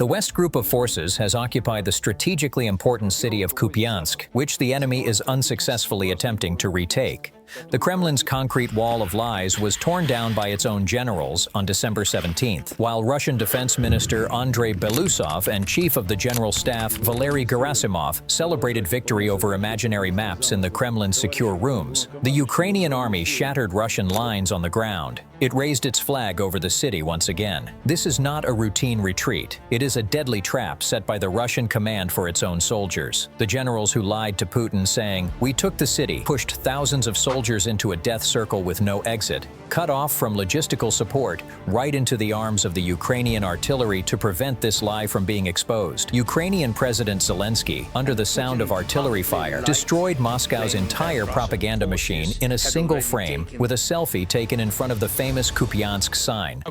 The West group of forces has occupied the strategically important city of Kupyansk, which the enemy is unsuccessfully attempting to retake. The Kremlin's concrete wall of lies was torn down by its own generals on December 17th, while Russian Defense Minister Andrei Belousov and Chief of the General Staff Valery Gerasimov celebrated victory over imaginary maps in the Kremlin's secure rooms. The Ukrainian army shattered Russian lines on the ground. It raised its flag over the city once again. This is not a routine retreat. It is a deadly trap set by the Russian command for its own soldiers. The generals who lied to Putin saying, "We took the city," pushed thousands of soldiers into a death circle with no exit, cut off from logistical support, right into the arms of the Ukrainian artillery to prevent this lie from being exposed. Ukrainian President Zelensky, under the sound of artillery fire, destroyed Moscow's entire propaganda machine in a single frame with a selfie taken in front of the famous Kupyansk sign.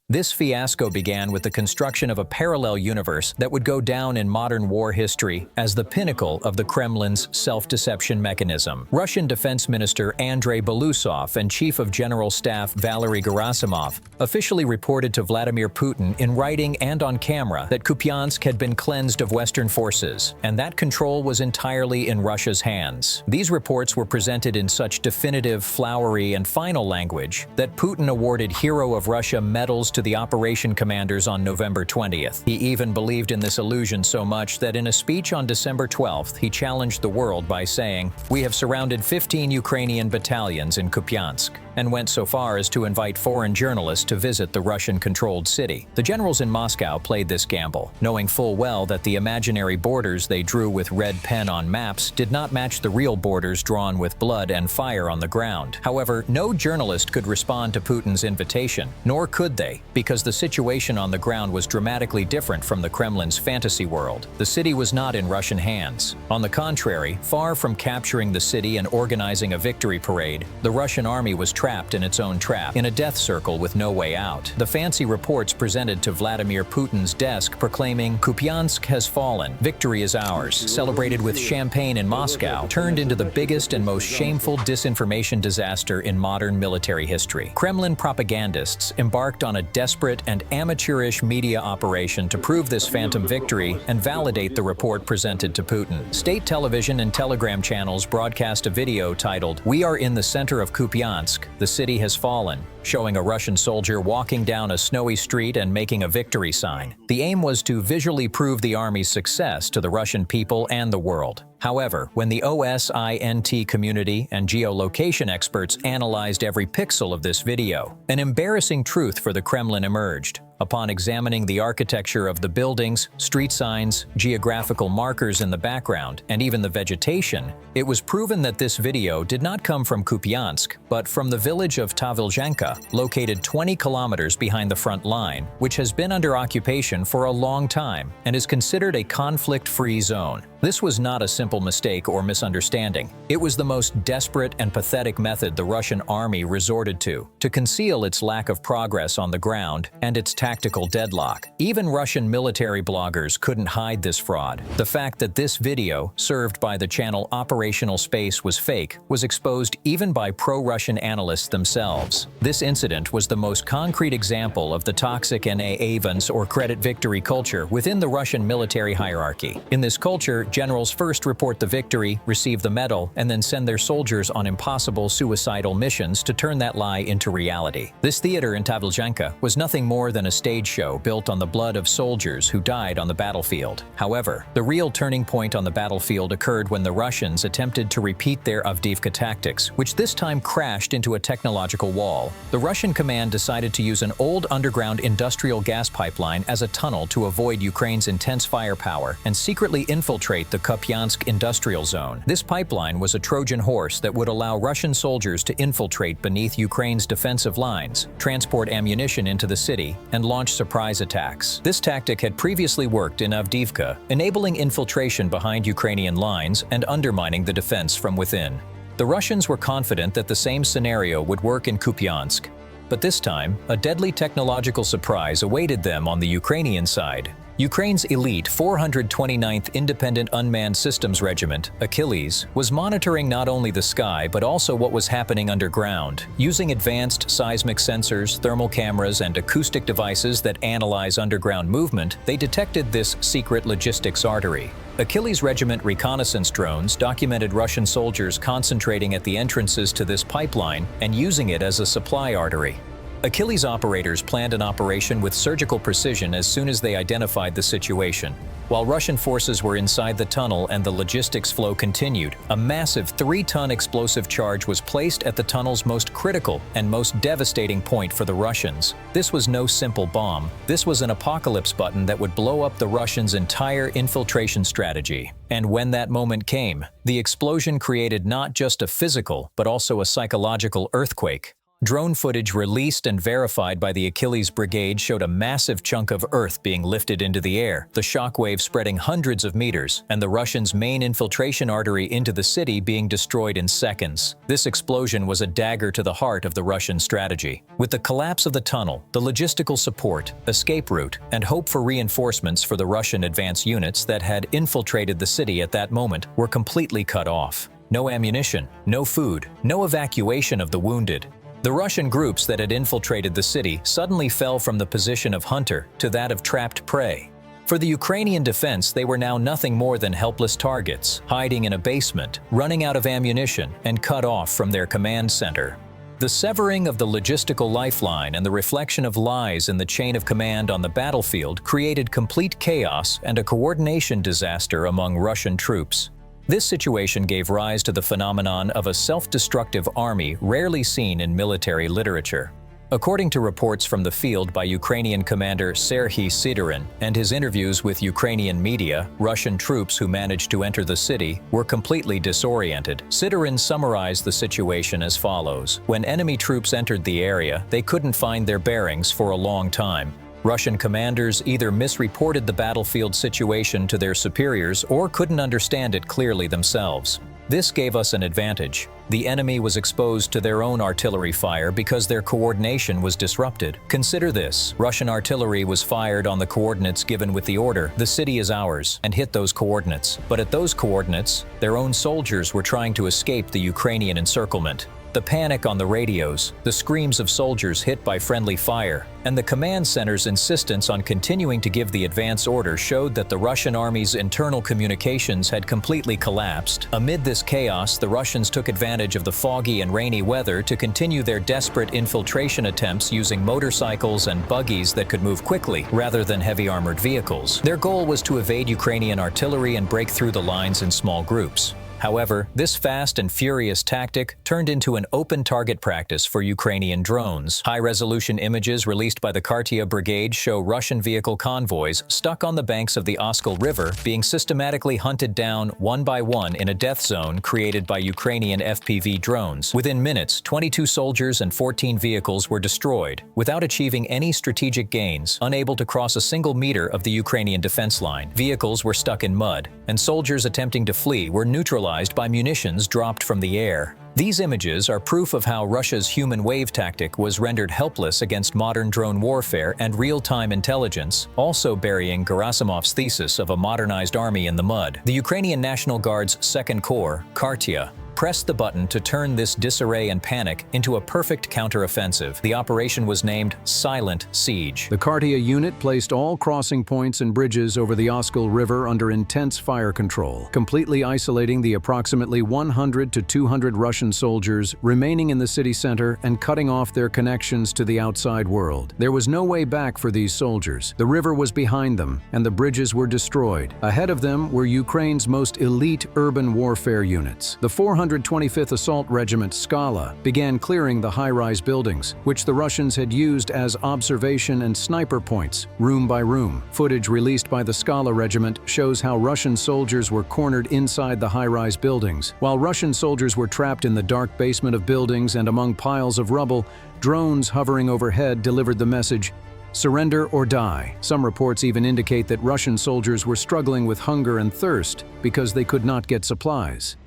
This fiasco began with the construction of a parallel universe that would go down in modern war history as the pinnacle of the Kremlin's self-deception mechanism. Russian Defense Minister Andrei Belousov and Chief of General Staff Valery Gerasimov officially reported to Vladimir Putin in writing and on camera that Kupyansk had been cleansed of Western forces, and that control was entirely in Russia's hands. These reports were presented in such definitive, flowery, and final language that Putin awarded Hero of Russia medals to the operation commanders on November 20th. He even believed in this illusion so much that in a speech on December 12th, he challenged the world by saying, "We have surrounded 15 Ukrainian battalions in Kupyansk," and went so far as to invite foreign journalists to visit the Russian-controlled city. The generals in Moscow played this gamble, knowing full well that the imaginary borders they drew with red pen on maps did not match the real borders drawn with blood and fire on the ground. However, no journalist could respond to Putin's invitation, nor could they, because the situation on the ground was dramatically different from the Kremlin's fantasy world. The city was not in Russian hands. On the contrary, far from capturing the city and organizing a victory parade, the Russian army was trapped in its own trap, in a death circle with no way out. The fancy reports presented to Vladimir Putin's desk proclaiming, "Kupyansk has fallen, victory is ours," celebrated with champagne in Moscow, turned into the biggest and most shameful disinformation disaster in modern military history. Kremlin propagandists embarked on a desperate and amateurish media operation to prove this phantom victory and validate the report presented to Putin. State television and telegram channels broadcast a video titled, "We are in the center of Kupyansk, the city has fallen," showing a Russian soldier walking down a snowy street and making a victory sign. The aim was to visually prove the army's success to the Russian people and the world. However, when the OSINT community and geolocation experts analyzed every pixel of this video, an embarrassing truth for the Kremlin emerged. Upon examining the architecture of the buildings, street signs, geographical markers in the background, and even the vegetation, it was proven that this video did not come from Kupyansk, but from the village of Tavilzhenka, located 20 kilometers behind the front line, which has been under occupation for a long time and is considered a conflict-free zone. This was not a simple mistake or misunderstanding. It was the most desperate and pathetic method the Russian army resorted to conceal its lack of progress on the ground and its tactical deadlock. Even Russian military bloggers couldn't hide this fraud. The fact that this video, served by the channel Operational Space, was fake was exposed even by pro-Russian analysts themselves. This incident was the most concrete example of the toxic avans or credit victory culture within the Russian military hierarchy. In this culture, generals first report the victory, receive the medal, and then send their soldiers on impossible suicidal missions to turn that lie into reality. This theater in Tavilzhenka was nothing more than a stage show built on the blood of soldiers who died on the battlefield. However, the real turning point on the battlefield occurred when the Russians attempted to repeat their Avdiivka tactics, which this time crashed into a technological wall. The Russian command decided to use an old underground industrial gas pipeline as a tunnel to avoid Ukraine's intense firepower and secretly infiltrate the Kupyansk industrial zone. This pipeline was a Trojan horse that would allow Russian soldiers to infiltrate beneath Ukraine's defensive lines, transport ammunition into the city, and launch surprise attacks. This tactic had previously worked in Avdiivka, enabling infiltration behind Ukrainian lines and undermining the defense from within. The Russians were confident that the same scenario would work in Kupyansk. But this time, a deadly technological surprise awaited them on the Ukrainian side. Ukraine's elite 429th Independent Unmanned Systems Regiment, Achilles, was monitoring not only the sky but also what was happening underground. Using advanced seismic sensors, thermal cameras, and acoustic devices that analyze underground movement, they detected this secret logistics artery. Achilles Regiment reconnaissance drones documented Russian soldiers concentrating at the entrances to this pipeline and using it as a supply artery. Achilles operators planned an operation with surgical precision as soon as they identified the situation. While Russian forces were inside the tunnel and the logistics flow continued, a massive 3-ton explosive charge was placed at the tunnel's most critical and most devastating point for the Russians. This was no simple bomb. This was an apocalypse button that would blow up the Russians' entire infiltration strategy. And when that moment came, the explosion created not just a physical but also a psychological earthquake. Drone footage released and verified by the Achilles Brigade showed a massive chunk of earth being lifted into the air, the shockwave spreading hundreds of meters, and the Russians' main infiltration artery into the city being destroyed in seconds. This explosion was a dagger to the heart of the Russian strategy. With the collapse of the tunnel, the logistical support, escape route, and hope for reinforcements for the Russian advance units that had infiltrated the city at that moment were completely cut off. No ammunition, no food, no evacuation of the wounded. The Russian groups that had infiltrated the city suddenly fell from the position of hunter to that of trapped prey. For the Ukrainian defense, they were now nothing more than helpless targets, hiding in a basement, running out of ammunition, and cut off from their command center. The severing of the logistical lifeline and the reflection of lies in the chain of command on the battlefield created complete chaos and a coordination disaster among Russian troops. This situation gave rise to the phenomenon of a self-destructive army rarely seen in military literature. According to reports from the field by Ukrainian commander Serhiy Sidorin and his interviews with Ukrainian media, Russian troops who managed to enter the city were completely disoriented. Sidorin summarized the situation as follows: when enemy troops entered the area, they couldn't find their bearings for a long time. Russian commanders either misreported the battlefield situation to their superiors or couldn't understand it clearly themselves. This gave us an advantage. The enemy was exposed to their own artillery fire because their coordination was disrupted. Consider this: Russian artillery was fired on the coordinates given with the order, "The city is ours," and hit those coordinates. But at those coordinates, their own soldiers were trying to escape the Ukrainian encirclement. The panic on the radios, the screams of soldiers hit by friendly fire, and the command center's insistence on continuing to give the advance order showed that the Russian army's internal communications had completely collapsed. Amid this chaos, the Russians took advantage of the foggy and rainy weather to continue their desperate infiltration attempts using motorcycles and buggies that could move quickly, rather than heavy armored vehicles. Their goal was to evade Ukrainian artillery and break through the lines in small groups. However, this fast and furious tactic turned into an open target practice for Ukrainian drones. High-resolution images released by the Kartia Brigade show Russian vehicle convoys stuck on the banks of the Oskol River being systematically hunted down one by one in a death zone created by Ukrainian FPV drones. Within minutes, 22 soldiers and 14 vehicles were destroyed, without achieving any strategic gains, unable to cross a single meter of the Ukrainian defense line. Vehicles were stuck in mud, and soldiers attempting to flee were neutralized by munitions dropped from the air. These images are proof of how Russia's human wave tactic was rendered helpless against modern drone warfare and real-time intelligence, also burying Gerasimov's thesis of a modernized army in the mud. The Ukrainian National Guard's Second Corps, Kartia, pressed the button to turn this disarray and panic into a perfect counteroffensive. The operation was named Silent Siege. The Kartia unit placed all crossing points and bridges over the Oskol River under intense fire control, completely isolating the approximately 100 to 200 Russian soldiers remaining in the city center and cutting off their connections to the outside world. There was no way back for these soldiers. The river was behind them, and the bridges were destroyed. Ahead of them were Ukraine's most elite urban warfare units. The 425th Assault Regiment Skala began clearing the high-rise buildings, which the Russians had used as observation and sniper points, room by room. Footage released by the Skala Regiment shows how Russian soldiers were cornered inside the high-rise buildings. While Russian soldiers were trapped in the dark basement of buildings and among piles of rubble, drones hovering overhead delivered the message, "Surrender or die." Some reports even indicate that Russian soldiers were struggling with hunger and thirst because they could not get supplies.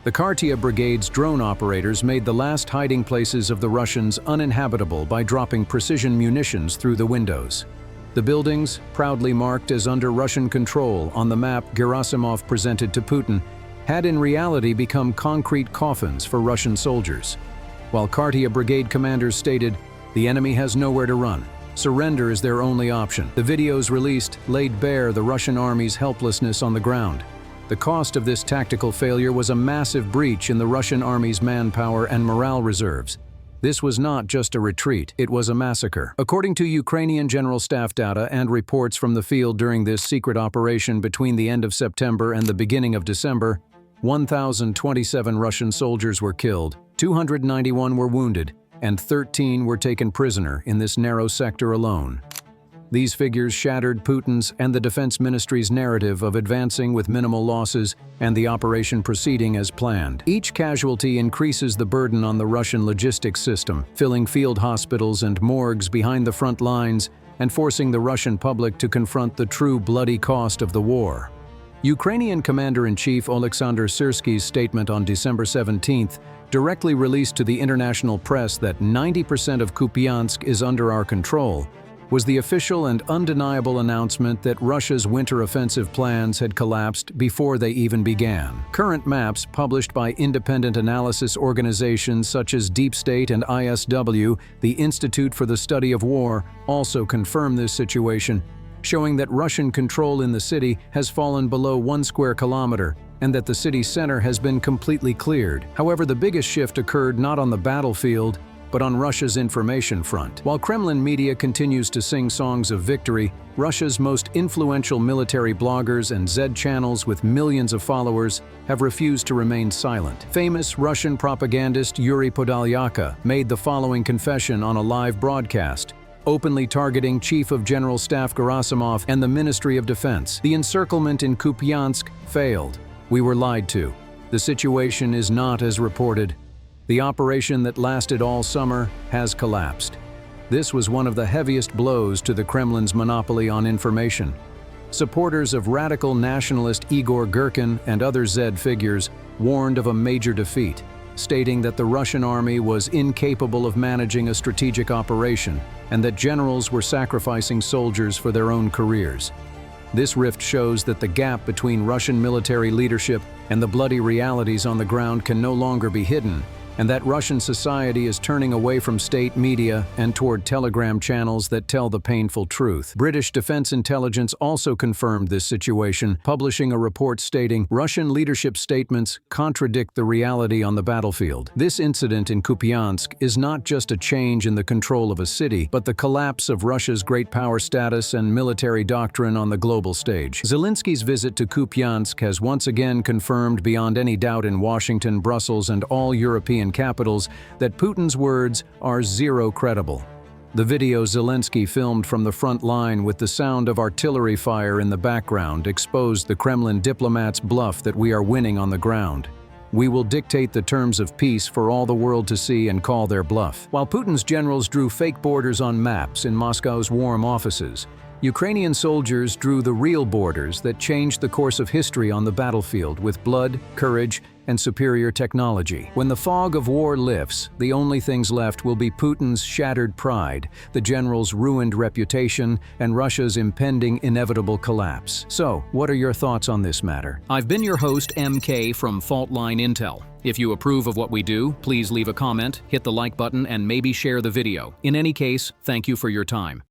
The Kartia Brigade's drone operators made the last hiding places of the Russians uninhabitable by dropping precision munitions through the windows. The buildings, proudly marked as under Russian control on the map Gerasimov presented to Putin, had in reality become concrete coffins for Russian soldiers. While Katyia brigade commanders stated, "The enemy has nowhere to run. Surrender is their only option." The videos released laid bare the Russian army's helplessness on the ground. The cost of this tactical failure was a massive breach in the Russian army's manpower and morale reserves. This was not just a retreat, it was a massacre. According to Ukrainian General Staff data and reports from the field during this secret operation between the end of September and the beginning of December, 1,027 Russian soldiers were killed, 291 were wounded, and 13 were taken prisoner in this narrow sector alone. These figures shattered Putin's and the Defense Ministry's narrative of advancing with minimal losses and the operation proceeding as planned. Each casualty increases the burden on the Russian logistics system, filling field hospitals and morgues behind the front lines and forcing the Russian public to confront the true bloody cost of the war. Ukrainian Commander-in-Chief Oleksandr Syrsky's statement on December 17th directly released to the international press that 90% of Kupyansk is under our control, was the official and undeniable announcement that Russia's winter offensive plans had collapsed before they even began. Current maps published by independent analysis organizations such as Deep State and ISW, the Institute for the Study of War, also confirm this situation, showing that Russian control in the city has fallen below 1 square kilometer and that the city center has been completely cleared. However, the biggest shift occurred not on the battlefield, but on Russia's information front. While Kremlin media continues to sing songs of victory, Russia's most influential military bloggers and Z channels with millions of followers have refused to remain silent. Famous Russian propagandist Yuri Podolyaka made the following confession on a live broadcast, openly targeting Chief of General Staff Gerasimov and the Ministry of Defense. "The encirclement in Kupyansk failed. We were lied to. The situation is not as reported. The operation that lasted all summer has collapsed." This was one of the heaviest blows to the Kremlin's monopoly on information. Supporters of radical nationalist Igor Girkin and other Z figures warned of a major defeat, stating that the Russian army was incapable of managing a strategic operation and that generals were sacrificing soldiers for their own careers. This rift shows that the gap between Russian military leadership and the bloody realities on the ground can no longer be hidden, and that Russian society is turning away from state media and toward telegram channels that tell the painful truth. British Defense Intelligence also confirmed this situation, publishing a report stating Russian leadership statements contradict the reality on the battlefield. This incident in Kupyansk is not just a change in the control of a city, but the collapse of Russia's great power status and military doctrine on the global stage. Zelensky's visit to Kupyansk has once again confirmed beyond any doubt in Washington, Brussels, and all European capitals that Putin's words are zero credible. The video Zelensky filmed from the front line with the sound of artillery fire in the background exposed the Kremlin diplomat's bluff that we are winning on the ground. "We will dictate the terms of peace for all the world to see and call their bluff." While Putin's generals drew fake borders on maps in Moscow's warm offices, Ukrainian soldiers drew the real borders that changed the course of history on the battlefield with blood, courage, and superior technology. When the fog of war lifts, the only things left will be Putin's shattered pride, the general's ruined reputation, and Russia's impending inevitable collapse. So, what are your thoughts on this matter? I've been your host, MK from Faultline Intel. If you approve of what we do, please leave a comment, hit the like button, and maybe share the video. In any case, thank you for your time.